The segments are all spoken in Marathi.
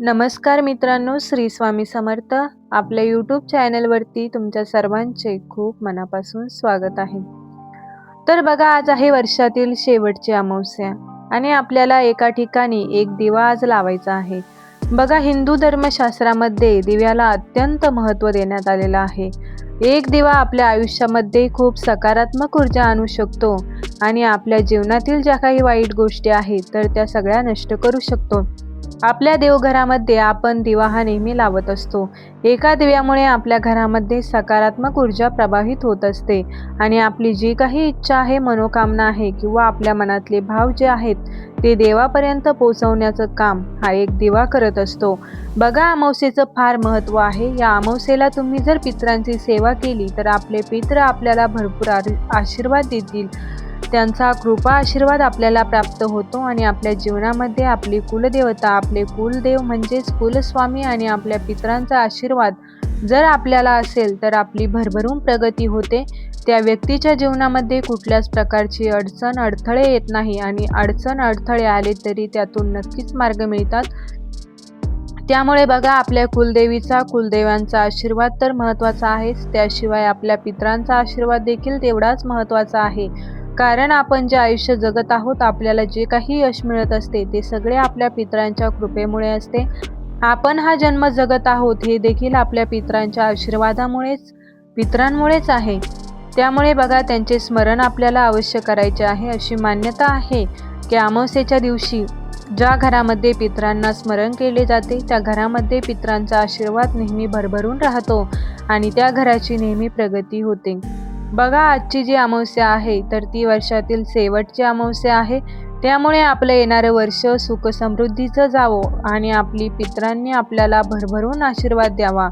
नमस्कार मित्रांनो, श्री स्वामी समर्थ. आपल्या यूट्यूब चॅनलवरती तुमच्या सर्वांचे खूप मनापासून स्वागत आहे. तर बघा, आज आहे वर्षातील शेवटची अमावस्या आणि आपल्याला एका ठिकाणी एक दिवा आज लावायचा आहे. बघा, हिंदू धर्मशास्त्रामध्ये दिव्याला अत्यंत महत्त्व देण्यात आलेलं आहे. एक दिवा आपल्या आयुष्यामध्ये खूप सकारात्मक ऊर्जा आणू शकतो आणि आपल्या जीवनातील ज्या काही वाईट गोष्टी आहेत तर त्या सगळ्या नष्ट करू शकतो. आपल्या देवघरामध्ये आपण दिवा हा नेहमी लावत असतो. एका दिव्यामुळे आपल्या घरामध्ये सकारात्मक ऊर्जा प्रवाहित होत असते आणि आपली जी काही इच्छा आहे, मनोकामना आहे किंवा आपल्या मनातले भाव जे आहेत ते देवापर्यंत पोहोचवण्याचं काम हा एक दिवा करत असतो. बघा, अमावस्येचं फार महत्त्व आहे. या अमावस्येला तुम्ही जर पितरांची सेवा केली तर आपले पितृ आपल्याला भरपूर आशीर्वाद देतील. त्यांचा कृपा आशीर्वाद आपल्याला प्राप्त होतो आणि आपल्या जीवनामध्ये आपली कुलदेवता, आपले कुलदेव म्हणजेच कुलस्वामी आणि आपल्या पितरांचा आशीर्वाद जर आपल्याला असेल तर आपली भरभरून प्रगती होते. त्या व्यक्तीच्या जीवनामध्ये कुठल्याच प्रकारची अडचण अडथळे येत नाही आणि अडचण अडथळे आले तरी त्यातून नक्कीच मार्ग मिळतात. त्यामुळे बघा, आपल्या कुलदेवांचा आशीर्वाद तर महत्त्वाचा आहेच, त्याशिवाय आपल्या पितरांचा आशीर्वाद देखील तेवढाच महत्त्वाचा आहे. कारण आपण जे आयुष्य जगत आहोत, आपल्याला जे काही यश मिळत असते ते सगळे आपल्या पितरांच्या कृपेमुळे असते. आपण हा जन्म जगत आहोत हे देखील आपल्या पितरांच्या पितरांमुळेच आहे. त्यामुळे बघा, त्यांचे स्मरण आपल्याला अवश्य करायचे आहे. अशी मान्यता आहे की अमावस्येच्या दिवशी ज्या घरामध्ये पितरांना स्मरण केले जाते त्या घरामध्ये पितरांचा आशीर्वाद नेहमी भरभरून राहतो आणि त्या घराची नेहमी प्रगती होते. बघा, आजची जी अमावस्या आहे तर ती वर्षातील शेवटची अमावस्या आहे. त्यामुळे आपलं येणारं वर्ष सुख समृद्धीचं जावो आणि आपली पितरांनी आपल्याला भरभरून आशीर्वाद द्यावा,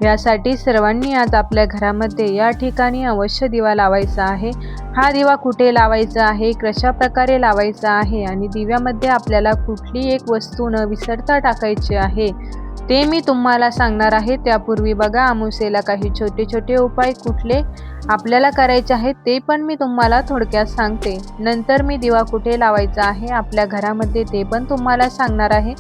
यासाठी सर्वांनी आज आपल्या घरामध्ये या ठिकाणी अवश्य दिवा लावायचा आहे. हा दिवा कुठे लावायचा आहे, कशा प्रकारे लावायचा आहे आणि दिव्यामध्ये आपल्याला कुठली एक वस्तू न विसरता टाकायची आहे ते मी तुम्हाला सांगणार आहे. त्यापूर्वी बघा, अमावस्येला काही छोटे छोटे उपाय कुठले आपल्याला करायचे आहेत ते पण मी तुम्हाला थोडक्यात सांगते. नंतर मी दिवा कुठे लावायचा आहे आपल्या घरामध्ये ते पण तुम्हाला सांगणार आहे.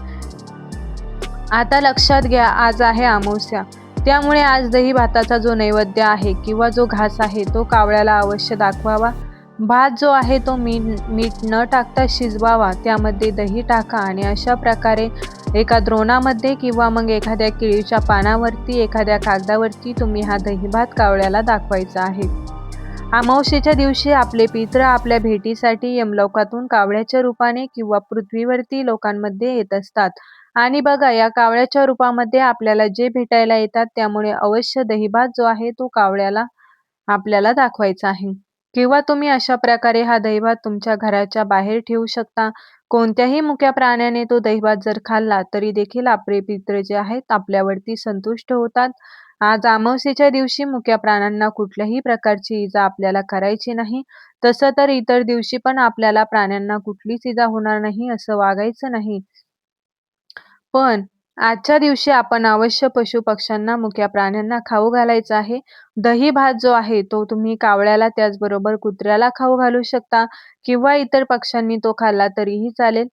आता लक्षात घ्या, आज आहे अमावस्या. त्यामुळे आज दही भाताचा जो नैवेद्य आहे किंवा जो घास आहे तो कावळ्याला अवश्य दाखवावा. भात जो आहे तो मीठ न टाकता शिजवावा. त्यामध्ये दही टाका आणि अशा प्रकारे एका द्रोणामध्ये किंवा मग एखाद्या केळीच्या पानावरती, एखाद्या कागदावरती तुम्ही हा दही भात कावळ्याला दाखवायचा आहे. अमावस्येच्या दिवशी आपले पितृ आपल्या भेटीसाठी यमलोकातून कावळ्याच्या रूपाने किंवा पृथ्वीवरती लोकांमध्ये येत असतात. आणि बघा, या कावळ्याच्या रूपामध्ये आपल्याला जे भेटायला येतात त्यामुळे अवश्य दहीभात जो आहे तो कावळ्याला आपल्याला दाखवायचा आहे. किंवा तुम्ही अशा प्रकारे हा दहीभात तुमच्या घराच्या बाहेर ठेवू शकता. कोणत्याही मुक्या प्राण्याने तो दहीभात जर खाल्ला तरी देखील आपले पितृ जे आहेत आपल्यावरती संतुष्ट होतात. आज अमावस्येच्या दिवशी मुक्या प्राण्यांना कुठल्याही प्रकारची इजा आपल्याला करायची नाही. तसं तर इतर दिवशी पण आपल्याला प्राण्यांना कुठलीच इजा होणार नाही असं वागायचं नाही. पण आजच्या दिवशी आपण अवश्य पशुपक्ष्यांना, मुक्या प्राण्यांना खाऊ घालायचा आहे. दही भात जो आहे तो तुम्ही कावळ्याला, त्याचबरोबर कुत्र्याला खाऊ घालू शकता किंवा इतर पक्ष्यांनी तो खाल्ला तरीही चालेल.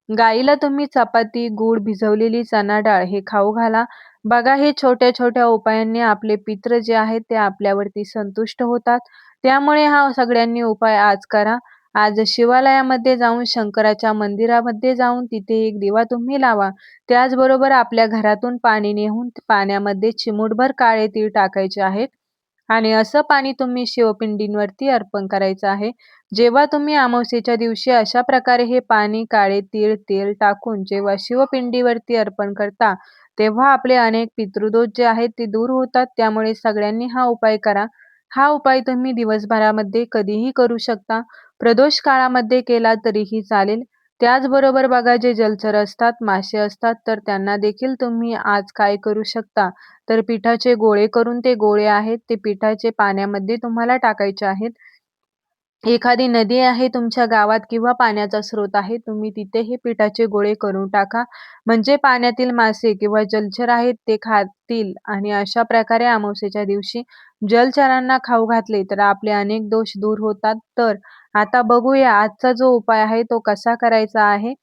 गाईला तुम्ही चपाती, गूळ, भिजवलेली चणा डाळ हे खाऊ घाला. बघा, हे छोट्या छोट्या उपायांनी आपले पितृ जे आहेत ते आपल्यावरती संतुष्ट होतात. त्यामुळे हा सगळ्यांनी उपाय आज करा. आज शिवालयामध्ये जाऊन, शंकराच्या मंदिरामध्ये जाऊन तिथे एक दिवा तुम्ही लावा. त्याचबरोबर आपल्या घरातून पाणी नेऊन पाण्यामध्ये चिमूटभर काळे तीळ टाकायचे आहेत आणि असं पाणी तुम्ही शिवपिंडींवरती अर्पण करायचं आहे. जेव्हा तुम्ही अमावस्येच्या दिवशी अशा प्रकारे हे पाणी, काळे तीळ, तेल टाकून जेव्हा शिवपिंडीवरती अर्पण करता, तेव्हा आपले अनेक पितृदोष जे आहेत ते दूर होतात. त्यामुळे सगळ्यांनी हा उपाय करा. हा उपाय तुम्ही दिवसभरामध्ये कधीही करू शकता. प्रदोष काळामध्ये केला तरीही चालेल. त्याचबरोबर बघा, जे जलचर असतात, मासे असतात, तर त्यांना देखील तुम्ही आज काय करू शकता, तर पिठाचे गोळे करून ते गोळे आहेत ते पिठाचे पाण्यामध्ये तुम्हाला टाकायचे आहेत. एखादी नदी आहे तुमच्या गावात किंवा पाण्याचा स्रोत आहे, तुम्ही तिथे हे पिठाचे गोळे करून टाका. म्हणजे पाण्यातील मासे किंवा जलचर आहेत ते खातील आणि अशा प्रकारे अमावस्येच्या दिवशी जलचरांना खाऊ घातले तर आपले अनेक दोष दूर होतात. तर आता बघूया आजचा जो उपाय आहे तो कसा करायचा आहे.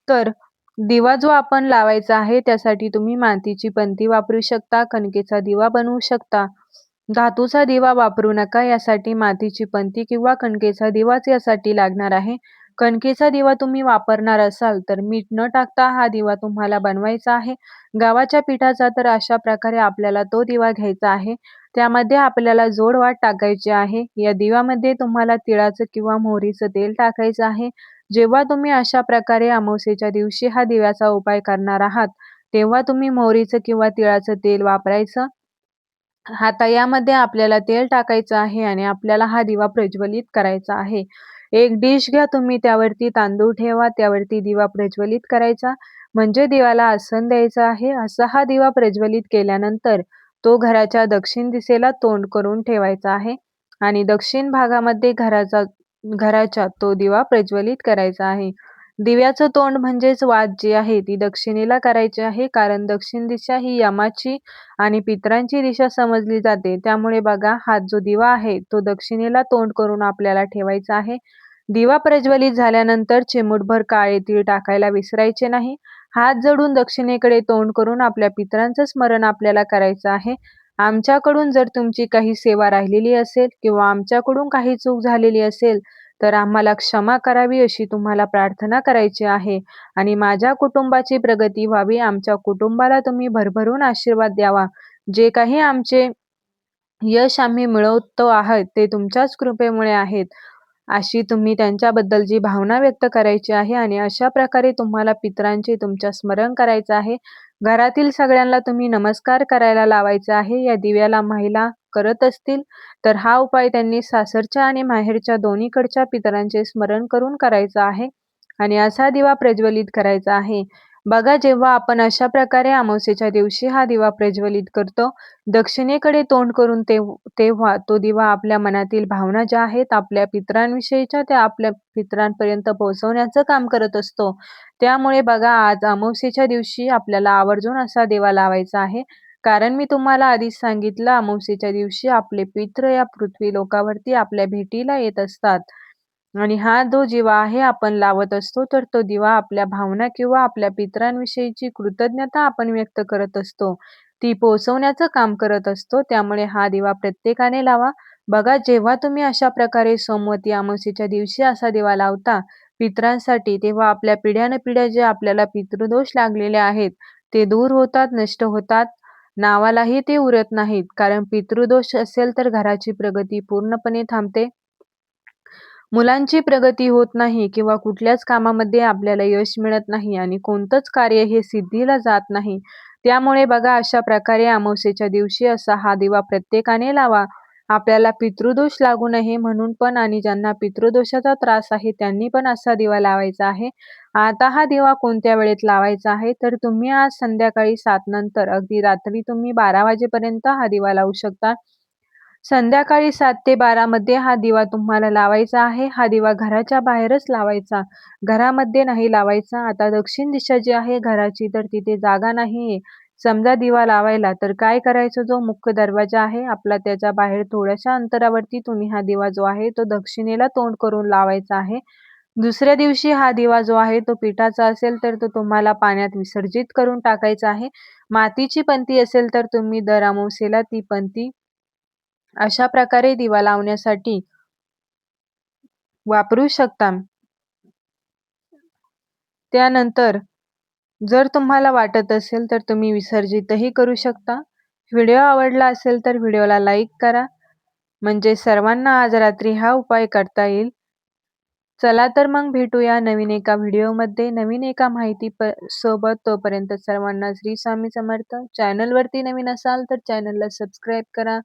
तर दिवा जो आपण लावायचा आहे त्यासाठी तुम्ही मातीची पंती वापरू शकता, कणकेचा दिवा बनवू शकता. धातूचा दिवा वापरू नका. यासाठी मातीची पंती किंवा कणकेचा दिवाच यासाठी लागणार आहे. कणकेचा दिवा तुम्ही वापरणार असाल तर मीठ न टाकता हा दिवा तुम्हाला बनवायचा आहे. गव्हाच्या पिठाचा तर अशा प्रकारे आपल्याला तो दिवा घ्यायचा आहे. त्यामध्ये आपल्याला जोडवात टाकायची आहे. या दिव्यामध्ये तुम्हाला तिळाचं किंवा मोहरीचं तेल टाकायचं आहे. जेव्हा तुम्ही अशा प्रकारे अमावास्येच्या दिवशी हा दिव्याचा उपाय करणार आहात, तेव्हा तुम्ही मोहरीचं किंवा तिळाचं तेल वापरायचं. आता यामध्ये आपल्याला तेल टाकायचं आहे आणि आपल्याला हा दिवा प्रज्वलित करायचा आहे. एक डिश घ्या तुम्ही, त्यावरती तांदूळ ठेवा, त्यावरती दिवा प्रज्वलित करायचा. म्हणजे दिव्याला आसन द्यायचं आहे. असा हा दिवा प्रज्वलित केल्यानंतर तो घराच्या दक्षिण दिशेला तोंड करून ठेवायचा आहे आणि दक्षिण भागामध्ये घराच्या तो दिवा प्रज्वलित करायचा आहे. दिव्याचं तोंड म्हणजेच वात जी आहे ती दक्षिणेला करायची आहे, कारण दक्षिण दिशा ही यमाची आणि पितरांची दिशा समजली जाते. त्यामुळे बघा, हा जो दिवा आहे तो दक्षिणेला तोंड करून आपल्याला ठेवायचा आहे. दिवा प्रज्वलित झाल्यानंतर चिमूटभर काळे तीळ टाकायला विसरायचे नाही. हात जोडून दक्षिणेकडे तोंड करून आपल्या पितरांचं स्मरण आपल्याला करायचं आहे. आमच्याकडून जर तुमची काही सेवा राहिलेली असेल किंवा आमच्याकडून काही चूक झालेली असेल तर आम्हाला क्षमा करावी अशी तुम्हाला प्रार्थना करायची आहे आणि माझ्या कुटुंबाची प्रगती व्हावी, आमच्या कुटुंबाला तुम्ही भरभरून आशीर्वाद द्यावा. जे काही आमचे यश आम्ही मिळवतो आहोत ते तुमच्याच कृपेमुळे आहेत, अशी तुम्ही त्यांच्याबद्दलची भावना व्यक्त करायची आहे आणि अशा प्रकारे तुम्हाला पितरांचे तुमच्या स्मरण करायचं आहे. घरातील सगळ्यांना तुम्ही नमस्कार करायला लावायचा आहे. या दिव्याला महिला करत असतील तर हा उपाय त्यांनी सासरच्या आणि माहेरच्या दोन्हीकडच्या पितरांचे स्मरण करून करायचा आहे आणि असा दिवा प्रज्वलित करायचा आहे. बघा, जेव्हा आपण अशा प्रकारे अमावास्येच्या दिवशी हा दिवा प्रज्वलित करतो, दक्षिणेकडे तोंड करून तेव्हा तो दिवा आपल्या मनातील भावना ज्या आहेत आपल्या पितरांविषयीच्या, त्या आपल्या पितरांपर्यंत पोहोचवण्याचं काम करत असतो. त्यामुळे बघा, आज अमावास्येच्या दिवशी आपल्याला आवर्जून असा दिवा लावायचा आहे. कारण मी तुम्हाला आधीच सांगितलं, अमावास्येच्या दिवशी आपले पितृ या पृथ्वी लोकावरती आपल्या भेटीला येत असतात आणि हा जो दिवा आहे आपण लावत असतो, तर तो दिवा आपल्या भावना किंवा आपल्या पितरांविषयीची कृतज्ञता आपण व्यक्त करत असतो, ती पोहोचवण्याचं काम करत असतो. त्यामुळे हा दिवा प्रत्येकाने लावा. बघा, जेव्हा तुम्ही अशा प्रकारे सोमवती अमावास्येच्या दिवशी असा दिवा लावता पितरांसाठी, तेव्हा आपल्या पिढ्यानपिढ्या जे आपल्याला पितृदोष लागलेले आहेत ते दूर होतात, नष्ट होतात. नावालाही ते उरत नाहीत. कारण पितृदोष असेल तर घराची प्रगती पूर्णपणे थांबते. मुलांची प्रगती होत नाही किंवा कुठल्याच कामामध्ये आपल्याला यश मिळत नाही आणि कोणतंच कार्य हे सिद्धीला जात नाही. त्यामुळे बघा, अशा प्रकारे अमावास्येच्या दिवशी असा हा दिवा प्रत्येकाने लावा. आपल्याला पितृदोष लागू नये म्हणून पण, आणि ज्यांना पितृदोषाचा त्रास आहे त्यांनी पण असा दिवा लावायचा आहे. आता हा दिवा कोणत्या वेळेत लावायचा आहे तर तुम्ही आज संध्याकाळी 7 नंतर अगदी रात्री तुम्ही 12 वाजेपर्यंत हा दिवा लावू शकता. संध्याकाळी 7 ते 12 मध्ये हा दिवा तुम्हाला लावायचा आहे. हा दिवा घराच्या बाहेरच लावायचा, घरामध्ये नाही लावायचा. आता दक्षिण दिशा जी आहे घराची, तर तिथे जागा नाहीये. समजा दिवा लावायला, तर काय करायचं, जो मुख्य दरवाजा आहे आपला त्याच्या बाहेर थोड्याशा अंतरावरती तुम्ही हा दिवा जो आहे तो दक्षिणेला तोंड करून लावायचा आहे. दुसऱ्या दिवशी हा दिवा जो आहे तो पिठाचा असेल तर तो तुम्हाला पाण्यात विसर्जित करून टाकायचा आहे. मातीची पंती असेल तर तुम्ही दर अमावास्येला ती पंती अशा प्रकारे दिवा लावण्यासाठी वापरू शकता. त्यानंतर जर तुम्हाला वाटत असेल तर तुम्ही विसर्जितही करू शकता. व्हिडिओ आवडला असेल तर व्हिडिओला लाईक करा, म्हणजे सर्वांना आज रात्री हा उपाय करता येईल. चला तर मग भेटूया नवीन एका व्हिडिओमध्ये, नवीन एका सोबत. तोपर्यंत सर्वांना श्री स्वामी समर्थ. चॅनलवरती नवीन असाल तर चॅनलला सबस्क्राईब करा.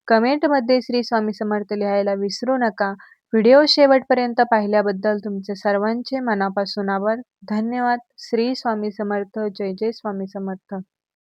कमेंटमध्ये श्री स्वामी समर्थ लिहायला विसरू नका. व्हिडिओ शेवटपर्यंत पाहिल्याबद्दल तुमचे सर्वांचे मनापासून आभार. धन्यवाद. श्री स्वामी समर्थ. जय जय स्वामी समर्थ.